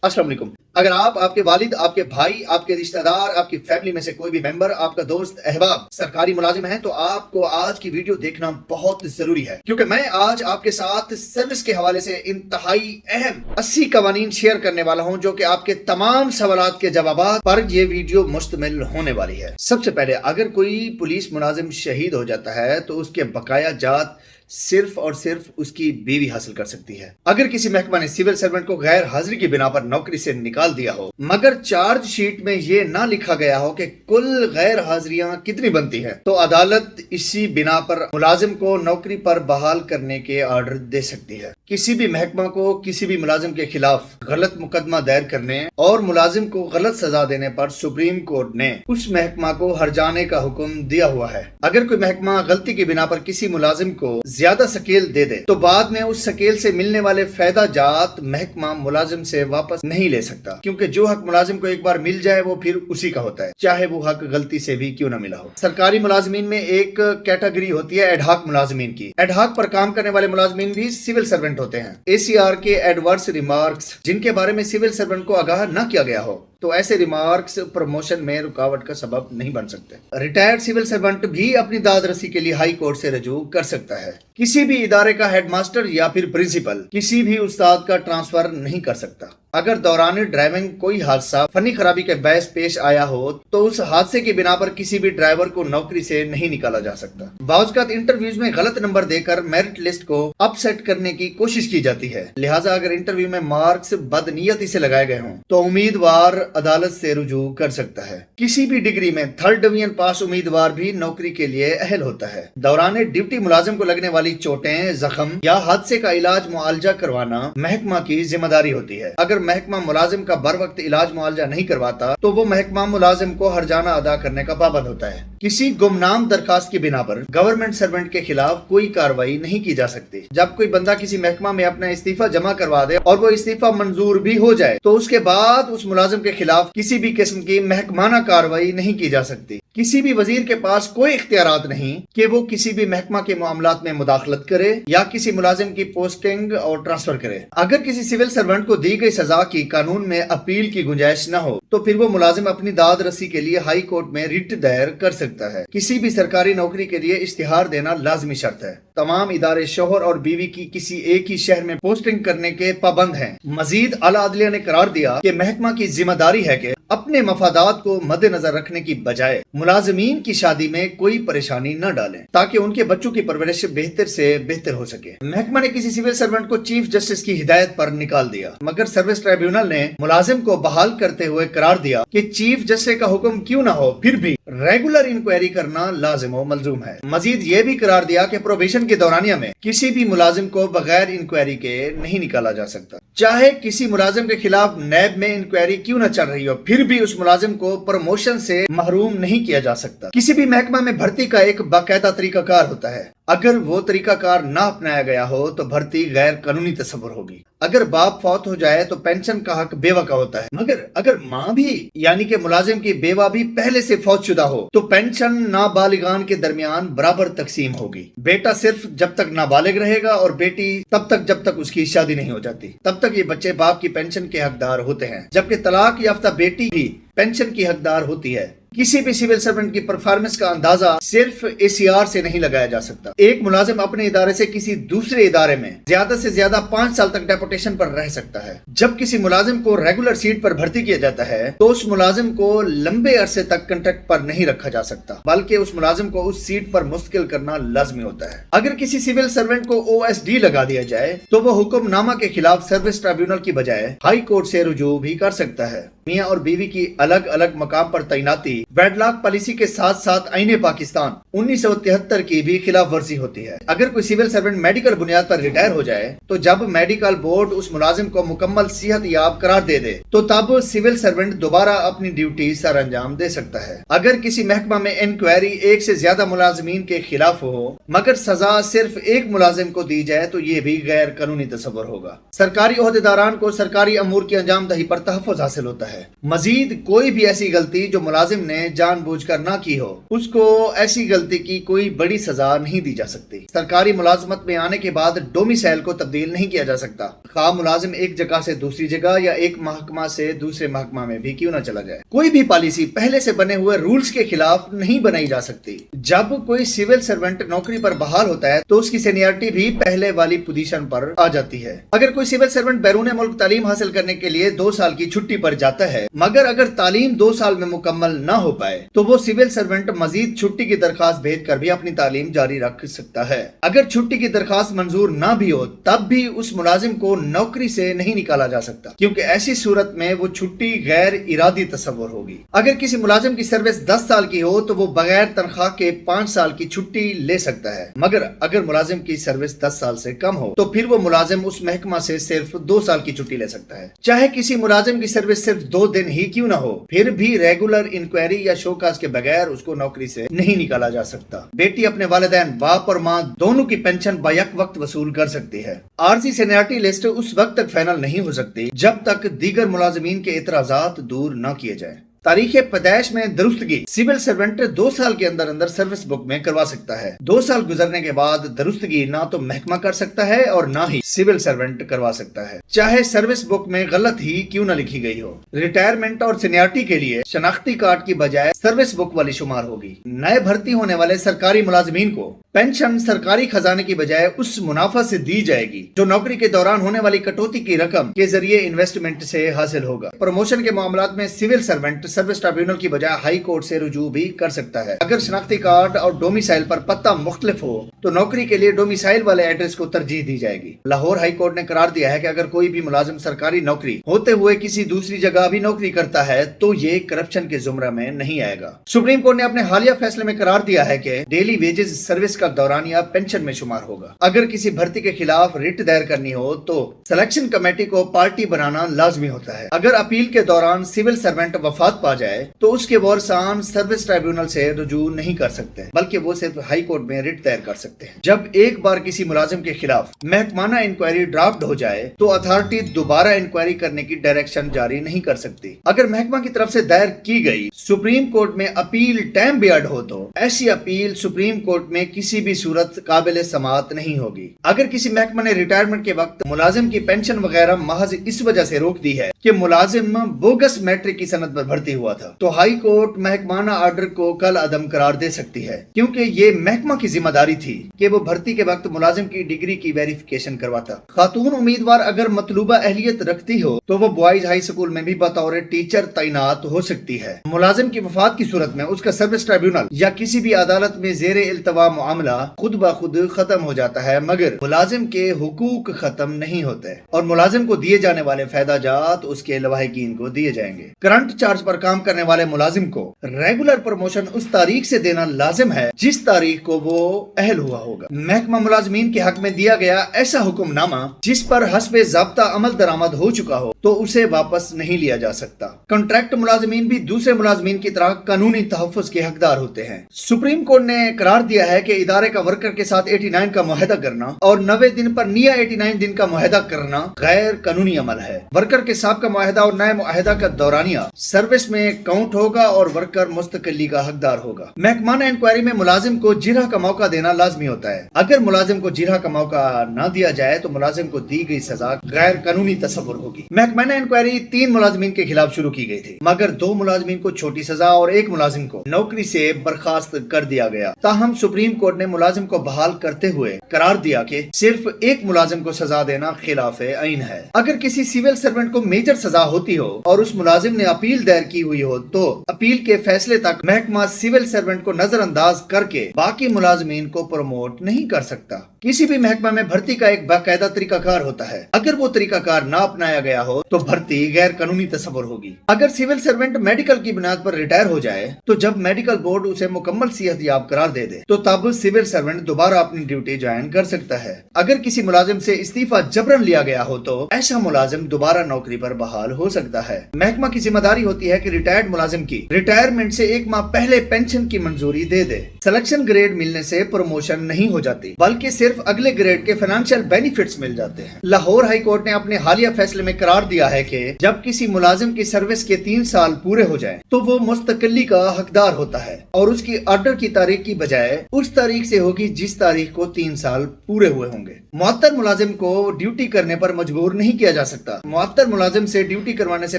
अस्सलाम वालेकुम। अगर आप, आपके वालिद, आपके भाई, आपके रिश्तेदार, आपकी फैमिली में से कोई भी मेंबर, आपका दोस्त, अहबाब सरकारी मुलाजिम है तो आपको आज की वीडियो देखना बहुत जरूरी है, क्योंकि मैं आज आपके साथ सर्विस के हवाले से इंतहाई अहम 80 कवानीन शेयर करने वाला हूं, जो कि आपके तमाम सवालात के जवाबात पर ये वीडियो मुश्तमिल होने वाली है। सबसे पहले, अगर कोई पुलिस मुलाजिम शहीद हो जाता है तो उसके बकाया जात सिर्फ और सिर्फ उसकी बीवी हासिल कर सकती है। अगर किसी महकमा ने सिविल सर्वेंट को गैर हाजिरी की बिना पर नौकरी से निकाल दिया हो, मगर चार्ज शीट में ये ना लिखा गया हो कि कुल गैर हाजिरियां कितनी बनती हैं, तो अदालत इसी बिना पर मुलाजिम को नौकरी पर बहाल करने के ऑर्डर दे सकती है। किसी भी महकमा को किसी भी मुलाजिम के खिलाफ गलत मुकदमा दायर करने और मुलाजिम को गलत सजा देने पर सुप्रीम कोर्ट ने उस महकमा को हर्जाने का हुक्म दिया हुआ है। अगर कोई महकमा गलती की बिना पर किसी मुलाजिम को ज्यादा सकेल दे दे तो बाद में उस सकेल से मिलने वाले फायदा जात महकमा मुलाजिम से वापस नहीं ले सकता, क्योंकि जो हक मुलाजिम को एक बार मिल जाए वो फिर उसी का होता है, चाहे वो हक गलती से भी क्यों न मिला हो। सरकारी मुलाजमीन में एक कैटेगरी होती है एडहॉक मुलाजमीन की। एडहॉक पर काम करने वाले मुलाजमीन भी सिविल सर्वेंट होते हैं। ACR के एडवर्स रिमार्क्स जिनके बारे में सिविल सर्वेंट को आगाह न किया गया हो, तो ऐसे रिमार्क्स प्रमोशन में रुकावट का सबब नहीं बन सकते। रिटायर्ड सिविल सर्वेंट भी अपनी दाद रसी के लिए हाई कोर्ट से रजू कर सकता है। किसी भी इदारे का हेडमास्टर या फिर प्रिंसिपल किसी भी उस्ताद का ट्रांसफर नहीं कर सकता। अगर दौरान ड्राइविंग कोई हादसा फनी खराबी के बायस पेश आया हो तो उस हादसे की बिना पर किसी भी ड्राइवर को नौकरी से नहीं निकाला जा सकता। बावजूद इंटरव्यूज में गलत नंबर देकर मेरिट लिस्ट को अपसेट करने की कोशिश की जाती है, लिहाजा अगर इंटरव्यू में मार्क्स बदनीयती से लगाए गए हों तो उम्मीदवार अदालत से रुजू कर सकता है। किसी भी डिग्री में 3rd डिवीजन पास उम्मीदवार भी नौकरी के लिए अहल होता है। दौरान ड्यूटी मुलाजिम को लगने वाली चोटें, जख्म या हादसे का इलाज मुआवजा करवाना महकमा की जिम्मेदारी होती है। अगर महकमा मुलाजिम का बर वक्त इलाज मुआवजा नहीं करवाता तो वो महकमा मुलाजिम को हर्जाना अदा करने का पाबंद होता है। किसी गुमनाम दरखास्त की बिना पर गवर्नमेंट सर्वेंट के खिलाफ कोई कार्रवाई नहीं की जा सकती। जब कोई बंदा किसी महकमा में अपना इस्तीफा जमा करवा दे और वो इस्तीफा मंजूर भी हो जाए तो उसके बाद उस मुलाजिम के खिलाफ किसी भी किस्म की महकमाना कार्रवाई नहीं की जा सकती। किसी भी वजीर के पास कोई इख्तियारात नहीं कि वो किसी भी महकमा के मामलात में मुदाखलत करे या किसी मुलाजिम की पोस्टिंग और ट्रांसफर करे। अगर किसी सिविल सर्वेंट को दी गई सजा की कानून में अपील की गुंजाइश न हो तो फिर वो मुलाजिम अपनी दाद रसी के लिए हाई कोर्ट में रिट दायर कर सकता है। किसी भी सरकारी नौकरी के लिए इश्तिहार देना लाजमी शर्त है। तमाम इदारे शोहर और बीवी की किसी एक ही शहर में पोस्टिंग करने के पाबंद हैं। मजीद आला अदलिया ने करार दिया कि महकमा की जिम्मेदारी है कि अपने मफादात को मद्देनजर रखने की बजाय मुलाजमीन की शादी में कोई परेशानी न डालें, ताकि उनके बच्चों की परवरिश बेहतर से बेहतर हो सके। महकमा ने किसी सिविल सर्वेंट को चीफ जस्टिस की हिदायत पर निकाल दिया, मगर सर्विस ट्राइब्यूनल ने मुलाजिम को बहाल करते हुए करार दिया कि चीफ जस्टिस का हुक्म क्यों न हो फिर भी रेगुलर इंक्वायरी करना लाजिम व मलजूम है। मजीद ये भी करार दिया कि प्रोबेशन के दौरानिया में किसी भी मुलाजिम को बगैर इंक्वायरी के नहीं निकाला जा सकता, चाहे किसी मुलाजिम के खिलाफ नैब में इंक्वायरी क्यों न चल रही हो, फिर भी उस मुलाजिम को प्रमोशन से महरूम नहीं किया जा सकता। किसी भी महकमा में भर्ती का एक बाकायदा तरीकाकार होता है। अगर वो तरीकाकार ना अपनाया गया हो तो भर्ती गैर कानूनी तस्वुर होगी। अगर बाप फौत हो जाए तो पेंशन का हक बेवा का होता है, मगर अगर माँ भी यानी कि मुलाजिम की बेवा भी पहले से फौतशुदा हो तो पेंशन नाबालिगान के दरमियान बराबर तकसीम होगी। बेटा सिर्फ जब तक नाबालिग रहेगा और बेटी तब तक जब तक उसकी शादी नहीं हो जाती, तब तक ये बच्चे बाप की पेंशन के हकदार होते हैं, जबकि तलाक याफ्ता बेटी भी पेंशन की हकदार होती है। किसी भी सिविल सर्वेंट की परफॉर्मेंस का अंदाजा सिर्फ ACR से नहीं लगाया जा सकता। एक मुलाजिम अपने इदारे से किसी दूसरे इदारे में ज्यादा से ज्यादा 5 साल तक डेपुटेशन पर रह सकता है। जब किसी मुलाजिम को रेगुलर सीट पर भर्ती किया जाता है तो उस मुलाजिम को लंबे अरसे तक कंट्रैक्ट पर नहीं रखा जा सकता, बल्कि उस मुलाजिम को उस सीट पर मुस्तकिल करना लाजमी होता है। अगर किसी सिविल सर्वेंट को OSD लगा दिया जाए तो वो हुक्मनामा के खिलाफ सर्विस ट्राइब्यूनल की बजाय हाई कोर्ट से रुजू भी कर सकता है। मियाँ और बीवी की अलग अलग मकाम पर तैनाती वेडलॉक पॉलिसी के साथ साथ आईने पाकिस्तान 1973 की भी खिलाफ वर्जी होती है। अगर कोई सिविल सर्वेंट मेडिकल बुनियाद पर रिटायर हो जाए तो जब मेडिकल बोर्ड उस मुलाजिम को मुकम्मल सेहत याब करार दे दे तो तब सिविल सर्वेंट दोबारा अपनी ड्यूटी सर अंजाम दे सकता है। अगर किसी महकमा में इंक्वायरी एक से ज्यादा मुलाजमीन के खिलाफ हो मगर सजा सिर्फ एक मुलाजिम को दी जाए तो ये भी गैर कानूनी तस्वर होगा। सरकारी ओहदेदारान को सरकारी अमूर की अंजाम दही पर तहफ़्फ़ुज़ हासिल होता है। मजीद कोई भी ऐसी गलती जो मुलाजिम ने जानबूझकर ना की हो, उसको ऐसी गलती की कोई बड़ी सजा नहीं दी जा सकती। सरकारी मुलाजमत में आने के बाद डोमिसाइल को तब्दील नहीं किया जा सकता, खा मुलाजिम एक जगह से दूसरी जगह या एक महकमा से दूसरे महकमा में भी क्यों न चला जाए। कोई भी पॉलिसी पहले से बने हुए रूल्स के खिलाफ नहीं बनाई जा सकती। जब कोई सिविल सर्वेंट नौकरी पर बहाल होता है तो उसकी सीनियरिटी भी पहले वाली पोजीशन पर आ जाती है। अगर कोई सिविल सर्वेंट बैरून मुल्क तालीम हासिल करने के लिए 2 साल की छुट्टी पर जाता है, मगर अगर तालीम 2 साल में मुकम्मल न हो पाए तो वो सिविल सर्वेंट मजीद छुट्टी की दरखास्त भेज कर भी अपनी तालीम जारी रख सकता है। अगर छुट्टी की दरखास्त मंजूर न भी हो तब भी उस मुलाजिम को नौकरी से नहीं निकाला जा सकता, क्योंकि ऐसी सूरत में वो छुट्टी गैर इरादी तस्वुर होगी। अगर किसी मुलाजिम की सर्विस 10 साल की हो तो वो बगैर तनख्वाह के 5 साल की छुट्टी ले सकता है, मगर अगर मुलाजिम की सर्विस 10 साल से कम हो तो फिर वो मुलाजिम उस महकमा से सिर्फ 2 साल की छुट्टी ले सकता है। चाहे किसी मुलाजिम की सर्विस सिर्फ 2 दिन ही क्यों ना हो, फिर भी रेगुलर इंक्वायरी या शोकाज के बगैर उसको नौकरी से नहीं निकाला जा सकता। बेटी अपने वालिदैन, बाप और माँ दोनों की पेंशन बैक वक्त वसूल कर सकती है। आरजी सीनियरिटी लिस्ट उस वक्त तक फाइनल नहीं हो सकती जब तक दीगर मुलाजिमीन के इतराजात दूर न किए जाएं। तारीख पैदाइश में दुरुस्तगी सिविल सर्वेंट 2 साल के अंदर अंदर सर्विस बुक में करवा सकता है। 2 साल गुजरने के बाद दुरुस्तगी ना तो महकमा कर सकता है और ना ही सिविल सर्वेंट करवा सकता है, चाहे सर्विस बुक में गलत ही क्यों न लिखी गई हो। रिटायरमेंट और सीनियरिटी के लिए शनाख्ती कार्ड की बजाय सर्विस बुक वाली शुमार होगी। नए भर्ती होने वाले सरकारी मुलाजिमीन को पेंशन सरकारी खजाने की बजाय उस मुनाफा से दी जाएगी जो नौकरी के दौरान होने वाली कटौती की रकम के जरिए इन्वेस्टमेंट से हासिल होगा। प्रमोशन के मामलात में सिविल सर्वेंट सर्विस ट्रिब्यूनल की बजाय हाई कोर्ट से रुजू भी कर सकता है। अगर शनाख्ती कार्ड और डोमिसाइल पर पता मुख्तलिफ हो तो नौकरी के लिए डोमिसाइल वाले एड्रेस को तरजीह दी जाएगी। लाहौर हाई कोर्ट ने करार दिया है कि अगर कोई भी मुलाजिम सरकारी नौकरी होते हुए किसी दूसरी जगह भी नौकरी करता है तो ये करप्शन के जुमरा में नहीं आएगा। सुप्रीम कोर्ट ने अपने हालिया फैसले में करार दिया है कि डेली वेजेस सर्विस का दौरानिया पेंशन में शुमार होगा। अगर किसी भर्ती के खिलाफ रिट दायर करनी हो तो सिलेक्शन कमेटी को पार्टी बनाना लाजमी होता है। अगर अपील के दौरान सिविल सर्वेंट वफात पा जाए तो उसके वारसान सर्विस ट्रिब्यूनल से रुजू नहीं कर सकते, बल्कि वो सिर्फ हाई कोर्ट में रिट दायर कर सकते हैं। जब एक बार किसी मुलाजिम के खिलाफ महकमाना इंक्वायरी ड्राफ्ट हो जाए तो अथॉरिटी दोबारा इंक्वायरी करने की डायरेक्शन जारी नहीं कर सकती। अगर महकमा की तरफ से दायर की गई सुप्रीम कोर्ट में अपील टाइम बियर्ड हो तो ऐसी अपील सुप्रीम कोर्ट में किसी भी सूरत काबिल समाअत नहीं होगी। अगर किसी महकमा ने रिटायरमेंट के वक्त मुलाजिम की पेंशन वगैरह महज इस वजह से रोक दी है कि मुलाजिम बोगस मैट्रिक की सनद पर भर्ती हुआ था तो हाई कोर्ट महकमाना आर्डर को कल अदम करार दे सकती है, क्योंकि ये महकमा की जिम्मेदारी थी कि वो भर्ती के वक्त मुलाजिम की डिग्री की वेरिफिकेशन करवाता। खातून उम्मीदवार अगर मतलूबा अहलियत रखती हो तो वो बॉयज हाई स्कूल में भी बतौर टीचर तैनात हो सकती है। मुलाजिम की वफात की सूरत में उसका सर्विस ट्रिब्यूनल या किसी भी अदालत में जेर इल्तवा मामला खुद ब खुद खत्म हो जाता है, मगर मुलाजिम के हुकूक खत्म नहीं होते और मुलाजिम को दिए जाने वाले फायदा जात उसके लवाहिकीन को दिए जाएंगे। करंट चार्ज पर काम करने वाले मुलाजिम को रेगुलर प्रमोशन उस तारीख से देना लाजिम है जिस तारीख को वो अहल हुआ होगा। महकमा मुलाजिमीन के हक में दिया गया ऐसा हुक्मनामा जिस पर हस्बे ज़ाब्ता अमल दरामद हो चुका हो तो उसे वापस नहीं लिया जा सकता। कॉन्ट्रैक्ट मुलाजिमीन भी दूसरे मुलाजिमीन की तरह कानूनी तहफ़्फ़ुज़ के हकदार होते हैं। सुप्रीम कोर्ट ने करार दिया है कि इदारे का वर्कर के साथ 89 का मुआहदा करना और 90 दिन पर निया 89 दिन का मुआहदा करना गैर कानूनी अमल है। वर्कर के साथ का मुआहदा और नए मुआहदा का दौरानिया सर्विस में काउंट होगा और वर्कर मुस्तकिली का हकदार होगा। महकमाना इंक्वायरी में मुलाजिम को जिरह का मौका देना लाजमी होता है। अगर मुलाजिम को जिरह का मौका न दिया जाए तो मुलाजिम को दी गई सजा गैर कानूनी तस्वुर होगी। महकमाना इंक्वायरी 3 मुलाजिमीन के खिलाफ शुरू की गई थी, मगर 2 मुलाजिमीन को छोटी सजा और 1 मुलाजिम को नौकरी से बर्खास्त कर दिया गया। ताहम सुप्रीम कोर्ट ने मुलाजिम को बहाल करते हुए करार दिया कि सिर्फ 1 मुलाजिम को सजा देना खिलाफ आईन है। अगर किसी सिविल सर्वेंट को मेजर सजा होती हो और उस मुलाजिम ने अपील दायर की हुई हो तो अपील के फैसले तक महकमा सिविल सर्वेंट को नजरअंदाज करके बाकी मुलाजिमीन को प्रमोट नहीं कर सकता। किसी भी महकमा में भर्ती का एक बाकायदा तरीकाकार होता है। अगर वो तरीकाकार ना अपनाया गया हो तो भर्ती गैर कानूनी तस्वुर होगी। अगर सिविल सर्वेंट मेडिकल की बुनियाद पर रिटायर हो जाए तो जब मेडिकल बोर्ड उसे मुकम्मल सेहतयाब करार दे दे तो तब सिविल सर्वेंट दोबारा अपनी ड्यूटी ज्वाइन कर सकता है। अगर किसी मुलाजिम से इस्तीफा जबरन लिया गया हो तो ऐसा मुलाजिम दोबारा नौकरी पर बहाल हो सकता है। महकमा की जिम्मेदारी होती है कि रिटायर्ड मुलाजिम की रिटायरमेंट से 1 माह पहले पेंशन की मंजूरी दे दे। सिलेक्शन ग्रेड मिलने से प्रमोशन नहीं हो जाती, बल्कि सिर्फ सिर्फ अगले ग्रेड के फाइनेंशियल बेनिफिट्स मिल जाते हैं। लाहौर हाई कोर्ट ने अपने हालिया फैसले में करार दिया है कि जब किसी मुलाजिम की सर्विस के 3 साल पूरे हो जाएं, तो वो मुस्तकिली का हकदार होता है और उसकी ऑर्डर की तारीख की बजाय उस तारीख से होगी जिस तारीख को 3 साल पूरे हुए होंगे। मुअत्तर मुलाजिम को ड्यूटी करने पर मजबूर नहीं किया जा सकता। मुअत्तर मुलाजिम से ड्यूटी करवाने से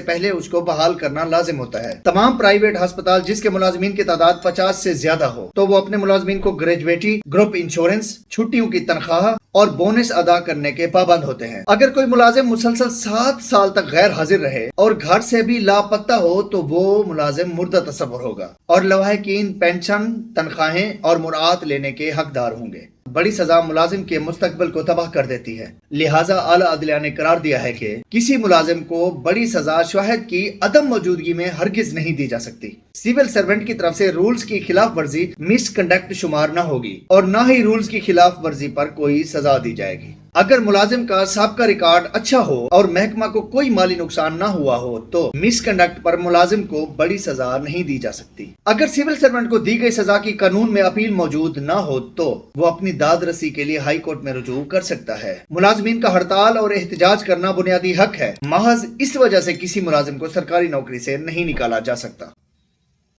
पहले उसको बहाल करना लाजिम होता है। तमाम प्राइवेट अस्पताल जिसके मुलाजिमीन की तादाद 50 से ज्यादा हो तो वो अपने मुलाजिमीन को ग्रेजुएटी, ग्रुप इंश्योरेंस, छुट्टियों की तनख्वाह और बोनस अदा करने के पाबंद होते हैं। अगर कोई मुलाजिम मुसलसल 7 साल तक गैर हाजिर रहे और घर से भी लापता हो तो वो मुलाजिम मुर्दा तस्वर होगा और लवाहिकीन पेंशन, तनख्वाहें और मुराद लेने के हकदार होंगे। बड़ी सजा मुलाजिम के मुस्तकबिल को तबाह कर देती है। लिहाजा आला अदलिया ने करार दिया है कि किसी मुलाजिम को बड़ी सजा शाहिद की अदम मौजूदगी में हरगिज नहीं दी जा सकती। सिविल सर्वेंट की तरफ से रूल्स की खिलाफ वर्जी मिसकंडक्ट शुमार न होगी और न ही रूल्स की खिलाफ वर्जी पर कोई सजा दी जाएगी। अगर मुलाजिम का साबका रिकॉर्ड अच्छा हो और महकमा को कोई माली नुकसान न हुआ हो तो मिसकंडक्ट पर मुलाजिम को बड़ी सजा नहीं दी जा सकती। अगर सिविल सर्वेंट को दी गई सजा की कानून में अपील मौजूद न हो तो वो अपनी दाद रसी के लिए हाई कोर्ट में रुजू कर सकता है। मुलाजिमीन का हड़ताल और एहतजाज करना बुनियादी हक है। महज इस वजह से किसी मुलाजिम को सरकारी नौकरी से नहीं निकाला जा सकता।